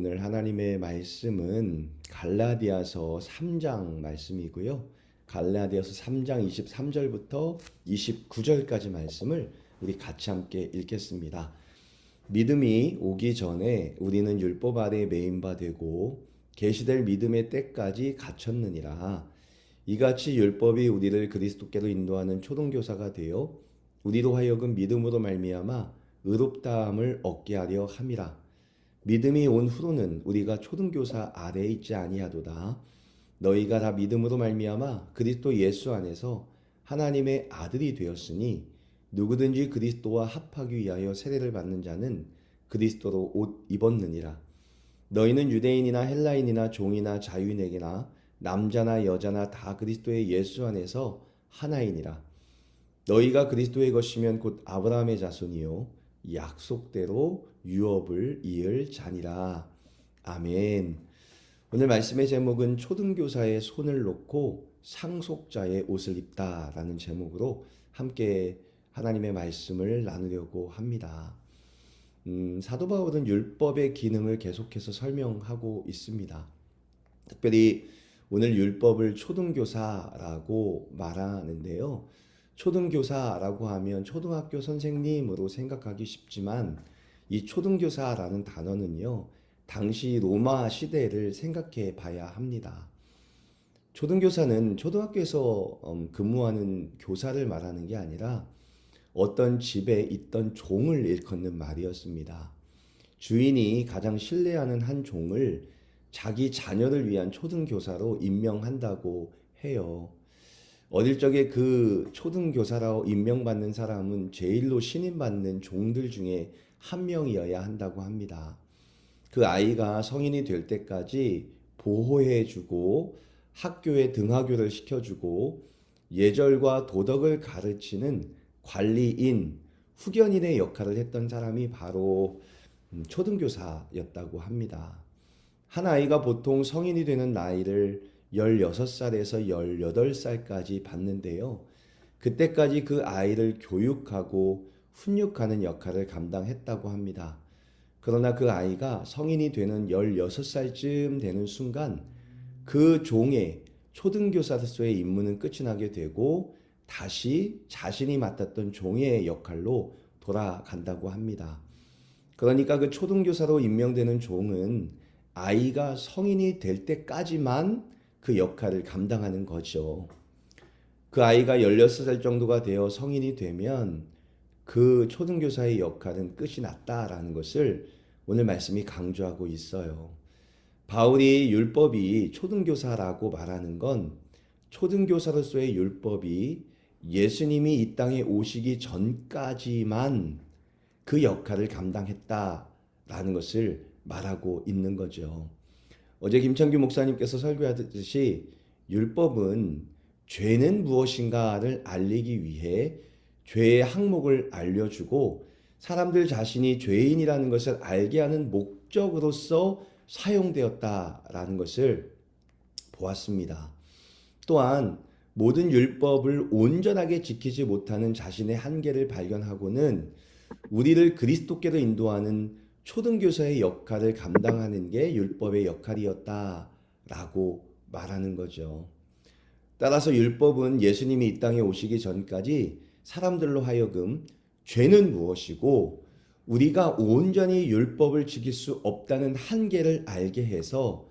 오늘 하나님의 말씀은 갈라디아서 3장 말씀이고요. 갈라디아서 3장 23절부터 29절까지 말씀을 우리 같이 함께 읽겠습니다. 믿음이 오기 전에 우리는 율법 아래 매인 바 되고 계시될 믿음의 때까지 갇혔느니라. 이같이 율법이 우리를 그리스도께로 인도하는 초등교사가 되어 우리로 하여금 믿음으로 말미암아 의롭다함을 얻게 하려 함이라. 믿음이 온 후로는 우리가 초등교사 아래에 있지 아니하도다. 너희가 다 믿음으로 말미암아 그리스도 예수 안에서 하나님의 아들이 되었으니 누구든지 그리스도와 합하기 위하여 세례를 받는 자는 그리스도로 옷 입었느니라. 너희는 유대인이나 헬라인이나 종이나 자유인에게나 남자나 여자나 다 그리스도의 예수 안에서 하나이니라. 너희가 그리스도의 것이면 곧 아브라함의 자손이요 약속대로 유업을 이을 자니라. 아멘. 오늘 말씀의 제목은 초등교사의 손을 놓고 상속자의 옷을 입다라는 제목으로 함께 하나님의 말씀을 나누려고 합니다. 사도 바울은 율법의 기능을 계속해서 설명하고 있습니다. 특별히 오늘 율법을 초등교사라고 말하는데요. 초등교사라고 하면 초등학교 선생님으로 생각하기 쉽지만 이 초등교사라는 단어는요, 당시 로마 시대를 생각해 봐야 합니다. 초등교사는 초등학교에서 근무하는 교사를 말하는 게 아니라 어떤 집에 있던 종을 일컫는 말이었습니다. 주인이 가장 신뢰하는 한 종을 자기 자녀를 위한 초등교사로 임명한다고 해요. 어릴 적에 그 초등교사라고 임명받는 사람은 제일로 신임받는 종들 중에 한 명이어야 한다고 합니다. 그 아이가 성인이 될 때까지 보호해주고 학교에 등하교를 시켜주고 예절과 도덕을 가르치는 관리인, 후견인의 역할을 했던 사람이 바로 초등교사였다고 합니다. 한 아이가 보통 성인이 되는 나이를 16살에서 18살까지 받는데요. 그때까지 그 아이를 교육하고 훈육하는 역할을 감당했다고 합니다. 그러나 그 아이가 성인이 되는 16살쯤 되는 순간 그 종의 초등교사로서의 임무는 끝이 나게 되고 다시 자신이 맡았던 종의 역할로 돌아간다고 합니다. 그러니까 그 초등교사로 임명되는 종은 아이가 성인이 될 때까지만 그 역할을 감당하는 거죠. 그 아이가 16살 정도가 되어 성인이 되면 그 초등교사의 역할은 끝이 났다라는 것을 오늘 말씀이 강조하고 있어요. 바울이 율법이 초등교사라고 말하는 건 초등교사로서의 율법이 예수님이 이 땅에 오시기 전까지만 그 역할을 감당했다라는 것을 말하고 있는 거죠. 어제 김창규 목사님께서 설교하듯이 율법은 죄는 무엇인가를 알리기 위해 죄의 항목을 알려주고 사람들 자신이 죄인이라는 것을 알게 하는 목적으로서 사용되었다라는 것을 보았습니다. 또한 모든 율법을 온전하게 지키지 못하는 자신의 한계를 발견하고는 우리를 그리스도께로 인도하는 초등교사의 역할을 감당하는 게 율법의 역할이었다라고 말하는 거죠. 따라서 율법은 예수님이 이 땅에 오시기 전까지 사람들로 하여금 죄는 무엇이고 우리가 온전히 율법을 지킬 수 없다는 한계를 알게 해서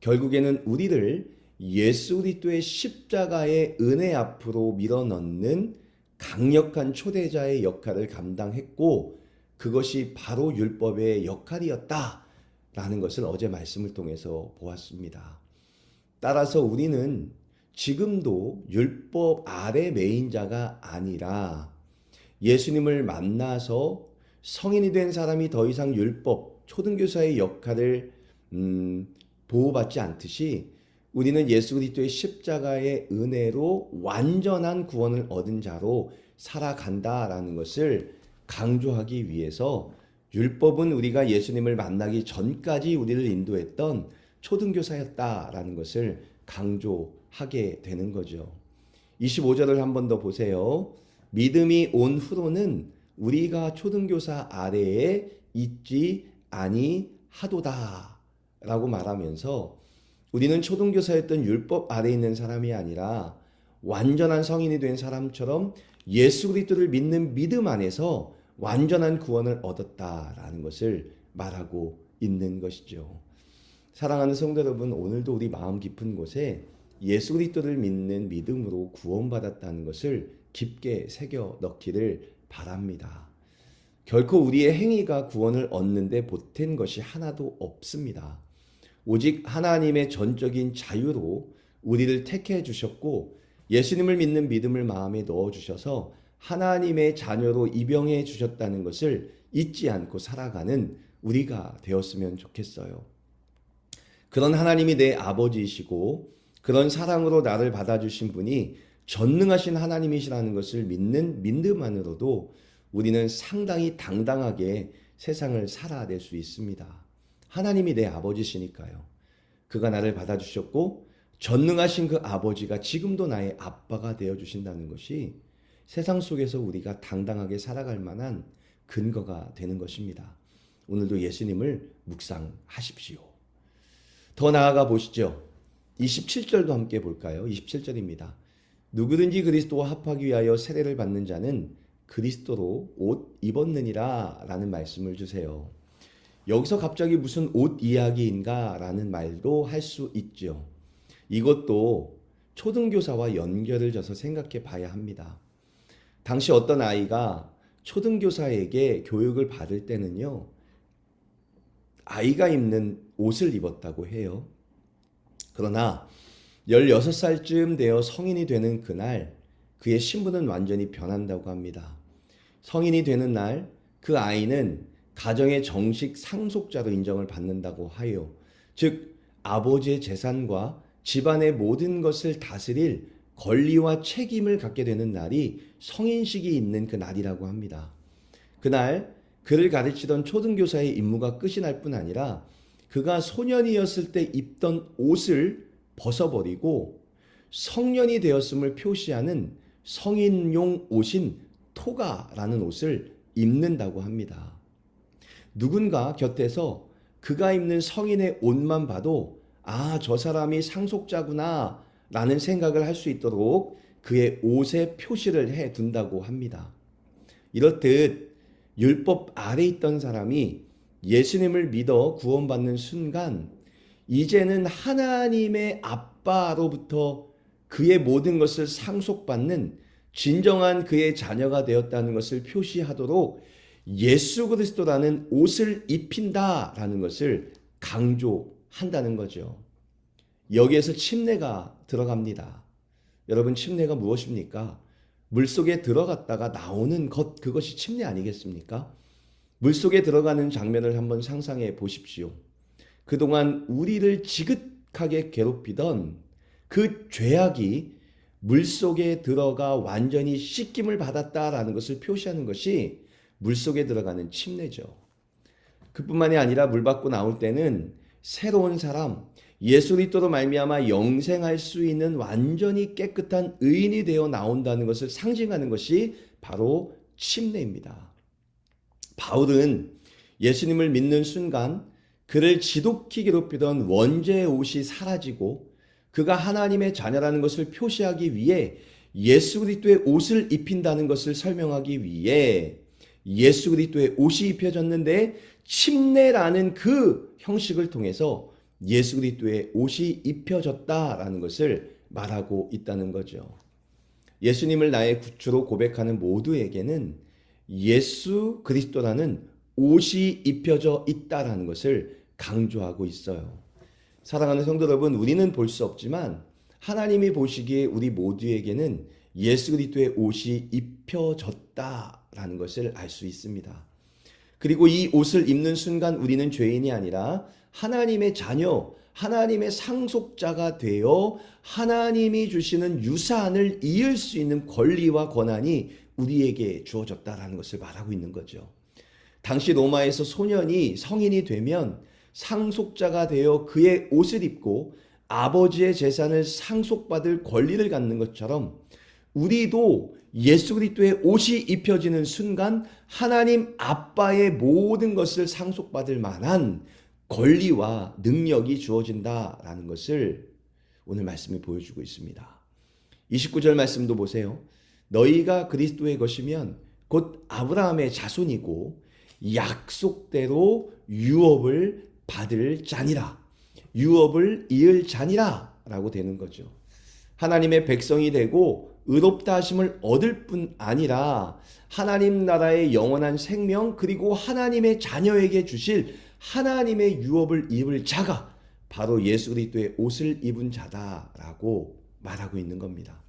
결국에는 우리를 예수 그리스도의 십자가의 은혜 앞으로 밀어넣는 강력한 초대자의 역할을 감당했고 그것이 바로 율법의 역할이었다라는 것을 어제 말씀을 통해서 보았습니다. 따라서 우리는 지금도 율법 아래 매인 자가 아니라 예수님을 만나서 성인이 된 사람이 더 이상 율법, 초등교사의 역할을 보호받지 않듯이 우리는 예수 그리스도의 십자가의 은혜로 완전한 구원을 얻은 자로 살아간다라는 것을 강조하기 위해서 율법은 우리가 예수님을 만나기 전까지 우리를 인도했던 초등교사였다라는 것을 강조하게 되는 거죠. 25절을 한 번 더 보세요. 믿음이 온 후로는 우리가 초등교사 아래에 있지 아니하도다 라고 말하면서 우리는 초등교사였던 율법 아래에 있는 사람이 아니라 완전한 성인이 된 사람처럼 예수 그리스도를 믿는 믿음 안에서 완전한 구원을 얻었다라는 것을 말하고 있는 것이죠. 사랑하는 성도 여러분, 오늘도 우리 마음 깊은 곳에 예수 그리스도를 믿는 믿음으로 구원받았다는 것을 깊게 새겨 넣기를 바랍니다. 결코 우리의 행위가 구원을 얻는데 보탠 것이 하나도 없습니다. 오직 하나님의 전적인 자유로 우리를 택해 주셨고 예수님을 믿는 믿음을 마음에 넣어 주셔서 하나님의 자녀로 입영해 주셨다는 것을 잊지 않고 살아가는 우리가 되었으면 좋겠어요. 그런 하나님이 내 아버지이시고 그런 사랑으로 나를 받아주신 분이 전능하신 하나님이시라는 것을 믿는 믿음만으로도 우리는 상당히 당당하게 세상을 살아낼 수 있습니다. 하나님이 내 아버지시니까요. 그가 나를 받아주셨고 전능하신 그 아버지가 지금도 나의 아빠가 되어주신다는 것이 세상 속에서 우리가 당당하게 살아갈 만한 근거가 되는 것입니다. 오늘도 예수님을 묵상하십시오. 더 나아가 보시죠. 27절도 함께 볼까요? 27절입니다. 누구든지 그리스도와 합하기 위하여 세례를 받는 자는 그리스도로 옷 입었느니라 라는 말씀을 주세요. 여기서 갑자기 무슨 옷 이야기인가 라는 말도 할 수 있죠. 이것도 초등교사와 연결을 져서 생각해 봐야 합니다. 당시 어떤 아이가 초등교사에게 교육을 받을 때는요, 아이가 입는 옷을 입었다고 해요. 그러나 16살쯤 되어 성인이 되는 그날 그의 신분은 완전히 변한다고 합니다. 성인이 되는 날 그 아이는 가정의 정식 상속자로 인정을 받는다고 하여 즉 아버지의 재산과 집안의 모든 것을 다스릴 권리와 책임을 갖게 되는 날이 성인식이 있는 그 날이라고 합니다. 그날 그를 가르치던 초등교사의 임무가 끝이 날 뿐 아니라 그가 소년이었을 때 입던 옷을 벗어버리고 성년이 되었음을 표시하는 성인용 옷인 토가라는 옷을 입는다고 합니다. 누군가 곁에서 그가 입는 성인의 옷만 봐도 아, 저 사람이 상속자구나 라는 생각을 할 수 있도록 그의 옷에 표시를 해 둔다고 합니다. 이렇듯 율법 아래 있던 사람이 예수님을 믿어 구원받는 순간 이제는 하나님의 아빠로부터 그의 모든 것을 상속받는 진정한 그의 자녀가 되었다는 것을 표시하도록 예수 그리스도라는 옷을 입힌다라는 것을 강조한다는 거죠. 여기에서 침례가 들어갑니다. 여러분, 침례가 무엇입니까? 물속에 들어갔다가 나오는 것, 그것이 침례 아니겠습니까? 물속에 들어가는 장면을 한번 상상해 보십시오. 그동안 우리를 지긋하게 괴롭히던 그 죄악이 물속에 들어가 완전히 씻김을 받았다라는 것을 표시하는 것이 물속에 들어가는 침례죠. 그뿐만이 아니라 물 밖으로 나올 때는 새로운 사람, 예수 그리스도로 말미암아 영생할 수 있는 완전히 깨끗한 의인이 되어 나온다는 것을 상징하는 것이 바로 침례입니다. 바울은 예수님을 믿는 순간 그를 지독히 괴롭히던 원죄의 옷이 사라지고 그가 하나님의 자녀라는 것을 표시하기 위해 예수 그리스도의 옷을 입힌다는 것을 설명하기 위해 예수 그리스도의 옷이 입혀졌는데 침례라는 그 형식을 통해서 예수 그리스도의 옷이 입혀졌다라는 것을 말하고 있다는 거죠. 예수님을 나의 구주로 고백하는 모두에게는 예수 그리스도라는 옷이 입혀져 있다라는 것을 강조하고 있어요. 사랑하는 성도 여러분, 우리는 볼 수 없지만 하나님이 보시기에 우리 모두에게는 예수 그리스도의 옷이 입혀졌다라는 것을 알 수 있습니다. 그리고 이 옷을 입는 순간 우리는 죄인이 아니라 하나님의 자녀, 하나님의 상속자가 되어 하나님이 주시는 유산을 이을 수 있는 권리와 권한이 우리에게 주어졌다라는 것을 말하고 있는 거죠. 당시 로마에서 소년이 성인이 되면 상속자가 되어 그의 옷을 입고 아버지의 재산을 상속받을 권리를 갖는 것처럼 우리도 예수 그리스도의 옷이 입혀지는 순간 하나님 아빠의 모든 것을 상속받을 만한 권리와 능력이 주어진다라는 것을 오늘 말씀이 보여주고 있습니다. 29절 말씀도 보세요. 너희가 그리스도의 것이면 곧 아브라함의 자손이고 약속대로 유업을 받을 자니라. 유업을 이을 자니라 라고 되는 거죠. 하나님의 백성이 되고 의롭다 하심을 얻을 뿐 아니라 하나님 나라의 영원한 생명 그리고 하나님의 자녀에게 주실 하나님의 유업을 입을 자가 바로 예수 그리스도의 옷을 입은 자다라고 말하고 있는 겁니다.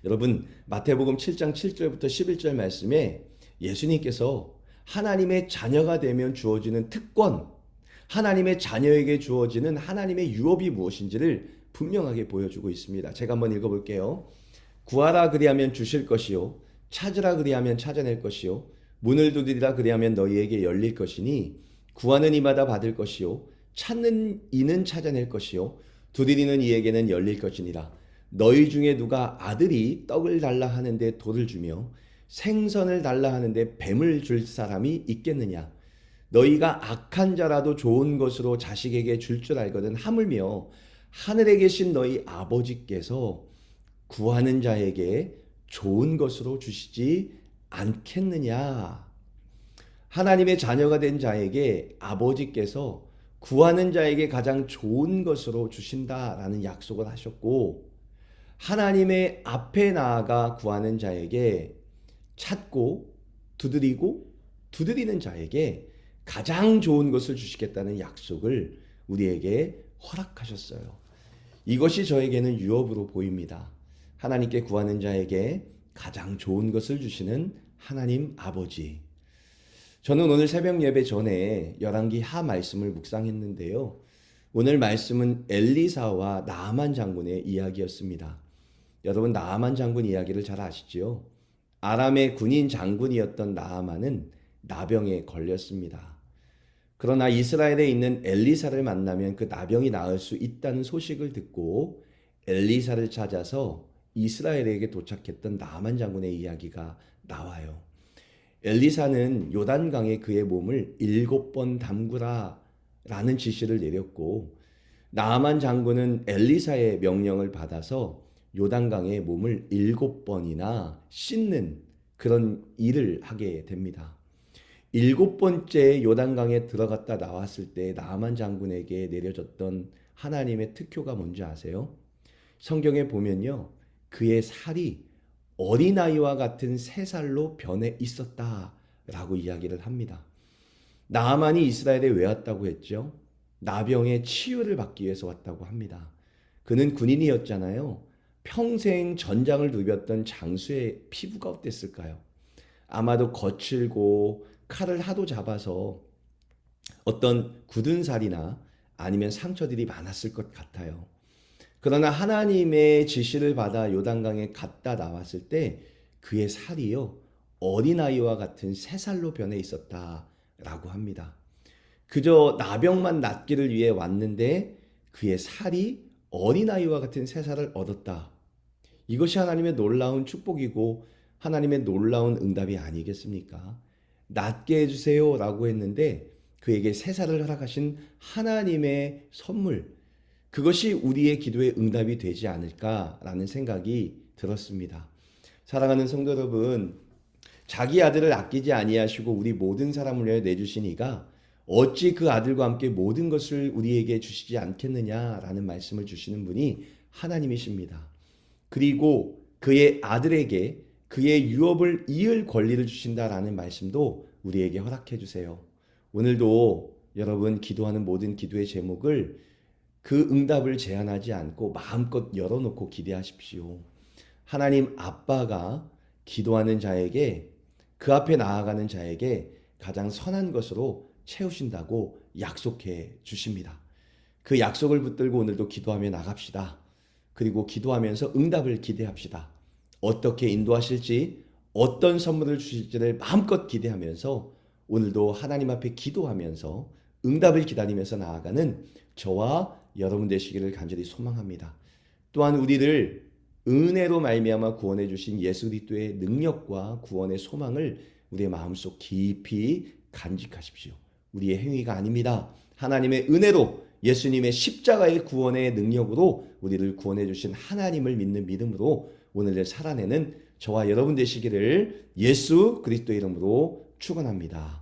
여러분 마태복음 7장 7절부터 11절 말씀에 예수님께서 하나님의 자녀가 되면 주어지는 특권, 하나님의 자녀에게 주어지는 하나님의 유업이 무엇인지를 분명하게 보여주고 있습니다. 제가 한번 읽어볼게요. 구하라 그리하면 주실 것이요 찾으라 그리하면 찾아낼 것이요 문을 두드리라 그리하면 너희에게 열릴 것이니 구하는 이마다 받을 것이요 찾는 이는 찾아낼 것이요 두드리는 이에게는 열릴 것이니라. 너희 중에 누가 아들이 떡을 달라 하는데 돌을 주며 생선을 달라 하는데 뱀을 줄 사람이 있겠느냐. 너희가 악한 자라도 좋은 것으로 자식에게 줄 줄 알거든 하물며 하늘에 계신 너희 아버지께서 구하는 자에게 좋은 것으로 주시지 않겠느냐. 하나님의 자녀가 된 자에게 아버지께서 구하는 자에게 가장 좋은 것으로 주신다라는 약속을 하셨고 하나님의 앞에 나아가 구하는 자에게 찾고 두드리고 두드리는 자에게 가장 좋은 것을 주시겠다는 약속을 우리에게 허락하셨어요. 이것이 저에게는 유업으로 보입니다. 하나님께 구하는 자에게 가장 좋은 것을 주시는 하나님 아버지. 저는 오늘 새벽 예배 전에 열왕기 하 말씀을 묵상했는데요. 오늘 말씀은 엘리사와 나아만 장군의 이야기였습니다. 여러분 나아만 장군 이야기를 잘 아시죠? 아람의 군인 장군이었던 나아만은 나병에 걸렸습니다. 그러나 이스라엘에 있는 엘리사를 만나면 그 나병이 나을 수 있다는 소식을 듣고 엘리사를 찾아서 이스라엘에게 도착했던 나아만 장군의 이야기가 나와요. 엘리사는 요단강에 그의 몸을 7번 담그라 라는 지시를 내렸고 나아만 장군은 엘리사의 명령을 받아서 요단강에 몸을 7번이나 씻는 그런 일을 하게 됩니다. 7번째 요단강에 들어갔다 나왔을 때 나아만 장군에게 내려졌던 하나님의 특효가 뭔지 아세요? 성경에 보면요. 그의 살이 어린아이와 같은 새 살로 변해 있었다라고 이야기를 합니다. 나아만이 이스라엘에 왜 왔다고 했죠? 나병의 치유를 받기 위해서 왔다고 합니다. 그는 군인이었잖아요. 평생 전장을 누볐던 장수의 피부가 어땠을까요? 아마도 거칠고 칼을 하도 잡아서 어떤 굳은 살이나 아니면 상처들이 많았을 것 같아요. 그러나 하나님의 지시를 받아 요단강에 갔다 나왔을 때 그의 살이요 어린아이와 같은 새 살로 변해 있었다라고 합니다. 그저 나병만 낫기를 위해 왔는데 그의 살이 어린아이와 같은 새 살을 얻었다. 이것이 하나님의 놀라운 축복이고 하나님의 놀라운 응답이 아니겠습니까? 낫게 해주세요 라고 했는데 그에게 새 살을 허락하신 하나님의 선물, 그것이 우리의 기도의 응답이 되지 않을까라는 생각이 들었습니다. 사랑하는 성도 여러분, 자기 아들을 아끼지 아니하시고 우리 모든 사람을 위하여 내주신 이가 어찌 그 아들과 함께 모든 것을 우리에게 주시지 않겠느냐라는 말씀을 주시는 분이 하나님이십니다. 그리고 그의 아들에게 그의 유업을 이을 권리를 주신다라는 말씀도 우리에게 허락해 주세요. 오늘도 여러분 기도하는 모든 기도의 제목을 그 응답을 제한하지 않고 마음껏 열어놓고 기대하십시오. 하나님 아빠가 기도하는 자에게 그 앞에 나아가는 자에게 가장 선한 것으로 채우신다고 약속해 주십니다. 그 약속을 붙들고 오늘도 기도하며 나갑시다. 그리고 기도하면서 응답을 기대합시다. 어떻게 인도하실지 어떤 선물을 주실지를 마음껏 기대하면서 오늘도 하나님 앞에 기도하면서 응답을 기다리면서 나아가는 저와 여러분 되시기를 간절히 소망합니다. 또한 우리를 은혜로 말미암아 구원해 주신 예수 그리스도의 능력과 구원의 소망을 우리의 마음속 깊이 간직하십시오. 우리의 행위가 아닙니다. 하나님의 은혜로 예수님의 십자가의 구원의 능력으로 우리를 구원해 주신 하나님을 믿는 믿음으로 오늘을 살아내는 저와 여러분 되시기를 예수 그리스도 이름으로 축원합니다.